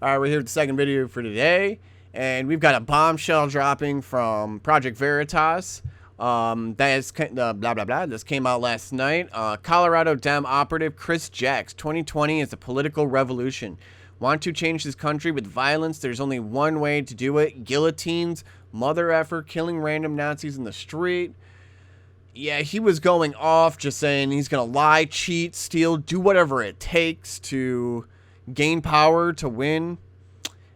All right, we're here with the second video for today, and we've got a bombshell dropping from Project Veritas. That is blah blah blah. This came out last night. Colorado Dem operative Chris Jacks. 2020 is a political revolution. Want to change this country with violence? There's only one way to do it: guillotines, mother effer, killing random Nazis in the street. Yeah, he was going off, just saying he's gonna lie, cheat, steal, do whatever it takes to gain power to win.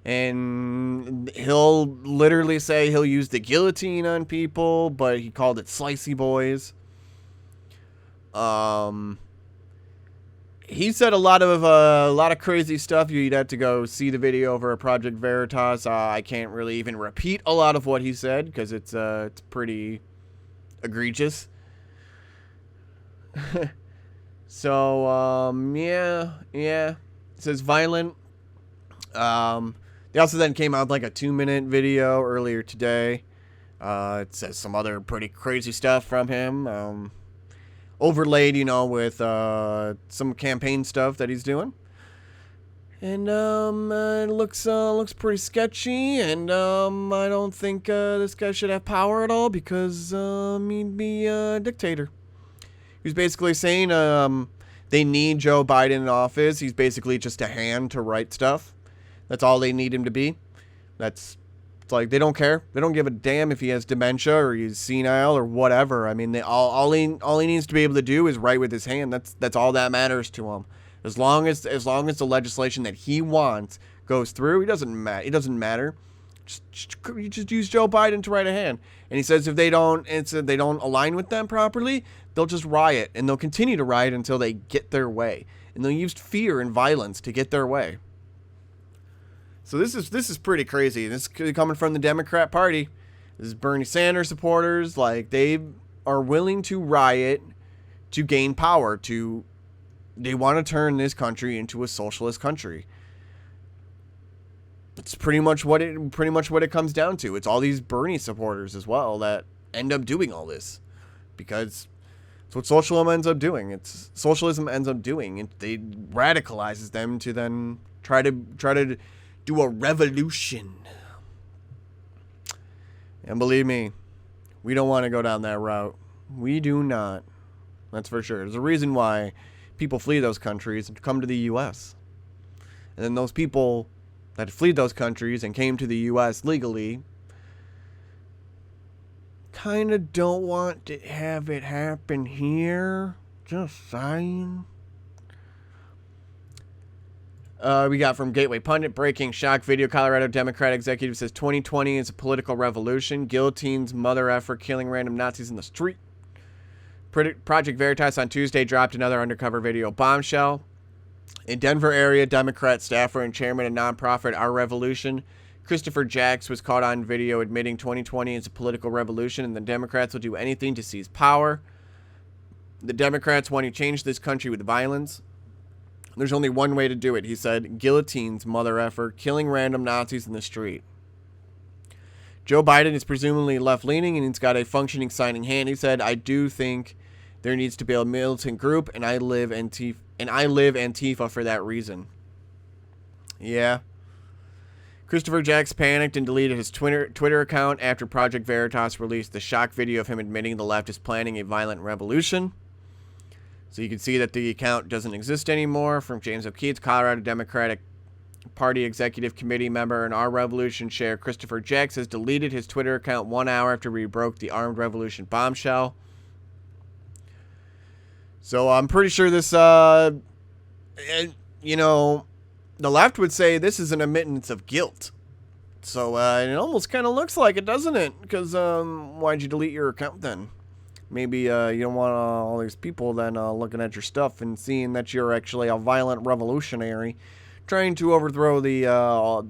And he'll literally say he'll use the guillotine on people, but he called it slicey boys. He said a lot of crazy stuff. You'd have to go see the video over at Project Veritas. I can't really even repeat a lot of what he said because it's pretty egregious. So yeah. It says violent. They also then came out with like a 2-minute video earlier today. It says some other pretty crazy stuff from him. Overlaid, with some campaign stuff that he's doing. And it looks pretty sketchy, and I don't think this guy should have power at all because he'd be a dictator. He was basically saying they need Joe Biden in office. He's basically just a hand to write stuff. That's all they need him to be. It's like they don't care. They don't give a damn if he has dementia or he's senile or whatever. I mean, all he needs to be able to do is write with his hand. That's all that matters to him. As long as the legislation that he wants goes through, it doesn't matter. Just use Joe Biden to write a hand. And he says if they don't align with them properly, they'll just riot, and they'll continue to riot until they get their way. And they'll use fear and violence to get their way. So this is pretty crazy. This is coming from the Democrat Party. This is Bernie Sanders supporters. Like, they are willing to riot to gain power. They want to turn this country into a socialist country. It's pretty much what it comes down to. It's all these Bernie supporters as well that end up doing all this, because it's what socialism ends up doing. They radicalizes them to then try to do a revolution. And believe me, we don't want to go down that route. We do not. That's for sure. There's a reason why people flee those countries and come to the U.S. And then those people that fled those countries and came to the U.S. legally kind of don't want to have it happen here. Just saying. We got from Gateway Pundit, breaking shock video. Colorado Democrat executive says 2020 is a political revolution. Guillotines, mother effer, killing random Nazis in the street. Project Veritas on Tuesday dropped another undercover video. Bombshell. In Denver area, Democrat staffer and chairman of nonprofit Our Revolution, Christopher Jacks, was caught on video admitting 2020 is a political revolution and the Democrats will do anything to seize power. The Democrats want to change this country with violence. There's only one way to do it, he said. Guillotines, mother effer, killing random Nazis in the street. Joe Biden is presumably left-leaning and he's got a functioning signing hand. He said, I do think there needs to be a militant group, and I live Antifa for that reason. Yeah. Christopher Jacks panicked and deleted his Twitter account after Project Veritas released the shock video of him admitting the left is planning a violent revolution. So you can see that the account doesn't exist anymore. From James O'Keefe, Colorado Democratic Party Executive Committee member and Our Revolution chair Christopher Jacks has deleted his Twitter account 1 hour after we broke the armed revolution bombshell. So I'm pretty sure this, the left would say this is an admittance of guilt. So it almost kind of looks like it, doesn't it? Because why'd you delete your account then? Maybe you don't want all these people then looking at your stuff and seeing that you're actually a violent revolutionary trying to overthrow the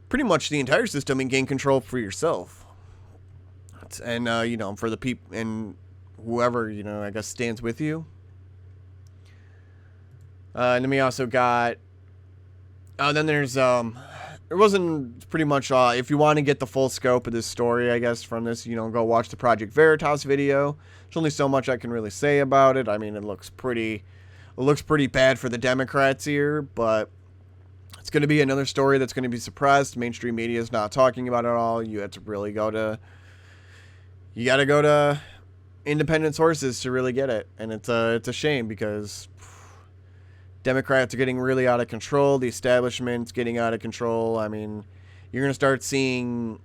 pretty much the entire system and gain control for yourself. And, for the people and whoever, I guess stands with you. And then we also got, then there's, it wasn't pretty much, if you want to get the full scope of this story, I guess, from this, go watch the Project Veritas video. There's only so much I can really say about it. I mean, it looks pretty bad for the Democrats here, but It's going to be another story that's going to be suppressed. Mainstream media is not talking about it at all. You have to really you got to go to independent sources to really get it. And it's a shame because Democrats are getting really out of control. The establishment's getting out of control. I mean, you're going to start seeing,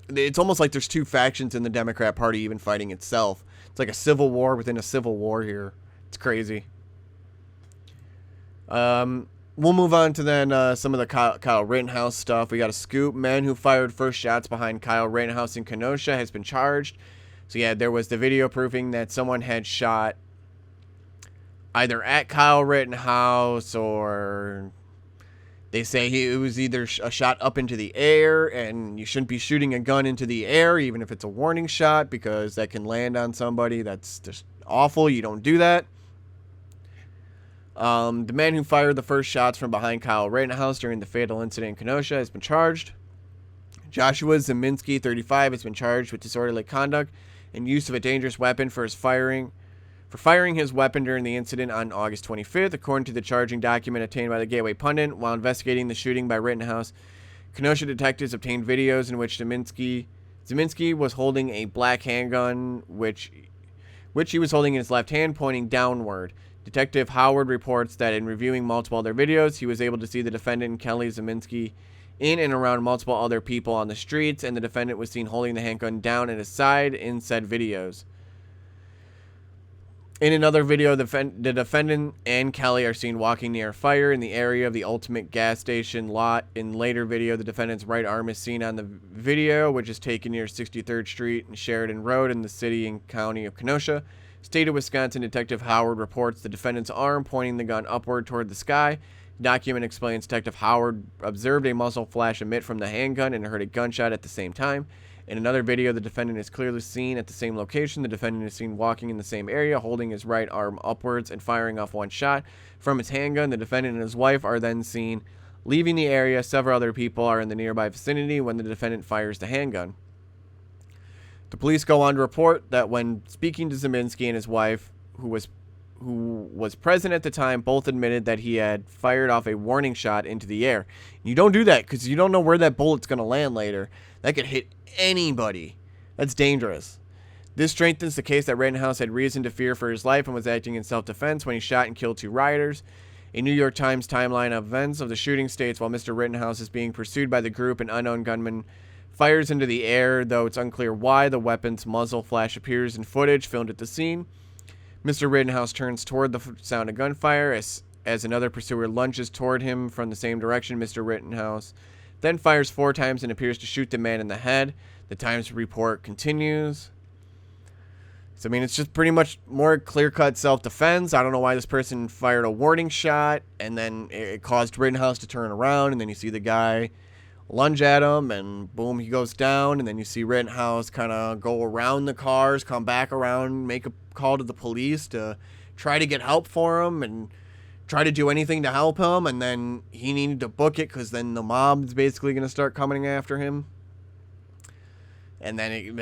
it's almost like there's two factions in the Democrat Party even fighting itself. It's like a civil war within a civil war here. It's crazy. We'll move on to then some of the Kyle Rittenhouse stuff. We got a scoop. Man who fired first shots behind Kyle Rittenhouse in Kenosha has been charged. So yeah, there was the video proving that someone had shot either at Kyle Rittenhouse, or they say it was either a shot up into the air, and you shouldn't be shooting a gun into the air, even if it's a warning shot, because that can land on somebody. That's just awful. You don't do that. The man who fired the first shots from behind Kyle Rittenhouse during the fatal incident in Kenosha has been charged. Joshua Zeminski, 35, has been charged with disorderly conduct and use of a dangerous weapon for firing his weapon during the incident on August 25th, according to the charging document obtained by the Gateway Pundit. While investigating the shooting by Rittenhouse, Kenosha detectives obtained videos in which Zeminski was holding a black handgun, which he was holding in his left hand, pointing downward. Detective Howard reports that in reviewing multiple other videos, he was able to see the defendant, Kelly Zeminski, in and around multiple other people on the streets, and the defendant was seen holding the handgun down at his side in said videos. In another video, the defendant and Kelly are seen walking near a fire in the area of the Ultimate gas station lot. In later video, the defendant's right arm is seen on the video, which is taken near 63rd Street and Sheridan Road in the city and county of Kenosha. State of Wisconsin Detective Howard reports the defendant's arm pointing the gun upward toward the sky. The document explains Detective Howard observed a muzzle flash emit from the handgun and heard a gunshot at the same time. In another video, the defendant is clearly seen at the same location. The defendant is seen walking in the same area, holding his right arm upwards and firing off one shot from his handgun. The defendant and his wife are then seen leaving the area. Several other people are in the nearby vicinity when the defendant fires the handgun. The police go on to report that when speaking to Zeminski and his wife, who was present at the time, both admitted that he had fired off a warning shot into the air. You don't do that because you don't know where that bullet's going to land later. That could hit anybody. That's dangerous. This strengthens the case that Rittenhouse had reason to fear for his life and was acting in self-defense when he shot and killed two rioters. A New York Times timeline of events of the shooting states while Mr. Rittenhouse is being pursued by the group, an unknown gunman fires into the air, though it's unclear why. The weapon's muzzle flash appears in footage filmed at the scene. Mr. Rittenhouse turns toward the sound of gunfire as another pursuer lunges toward him from the same direction. Mr. Rittenhouse then fires 4 times and appears to shoot the man in the head. The Times report continues. So, I mean, it's just pretty much more clear-cut self-defense. I don't know why this person fired a warning shot, and then it caused Rittenhouse to turn around, and then you see the guy lunge at him, and boom, he goes down, and then you see Rittenhouse kind of go around the cars, come back around, make a call to the police to try to get help for him, and try to do anything to help him, and then he needed to book it because then the mob's basically going to start coming after him. And then it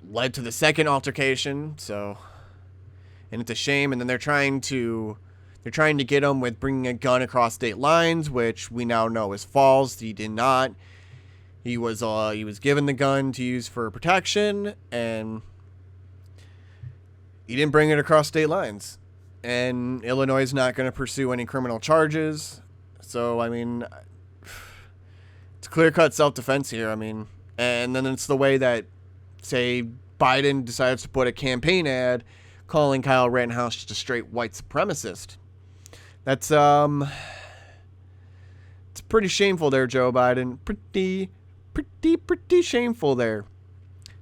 led to the second altercation, so, and it's a shame. And then they're trying to get him with bringing a gun across state lines, which we now know is false. He did not. He was given the gun to use for protection, and he didn't bring it across state lines. And Illinois is not going to pursue any criminal charges. So, I mean, it's clear-cut self-defense here. I mean, and then it's the way that, say, Biden decides to put a campaign ad calling Kyle Rittenhouse just a straight white supremacist. That's, it's pretty shameful there, Joe Biden. Pretty shameful there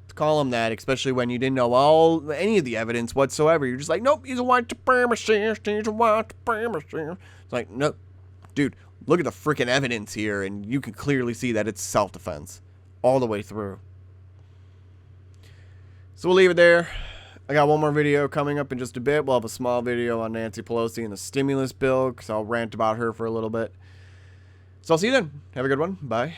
to call him that, especially when you didn't know any of the evidence whatsoever. You're just like, nope, he's a white supremacist, he's a white supremacist. It's like, no, dude, look at the freaking evidence here, and you can clearly see that it's self-defense all the way through. So we'll leave it there. I got one more video coming up in just a bit. We'll have a small video on Nancy Pelosi and the stimulus bill, because I'll rant about her for a little bit. So I'll see you then. Have a good one. Bye.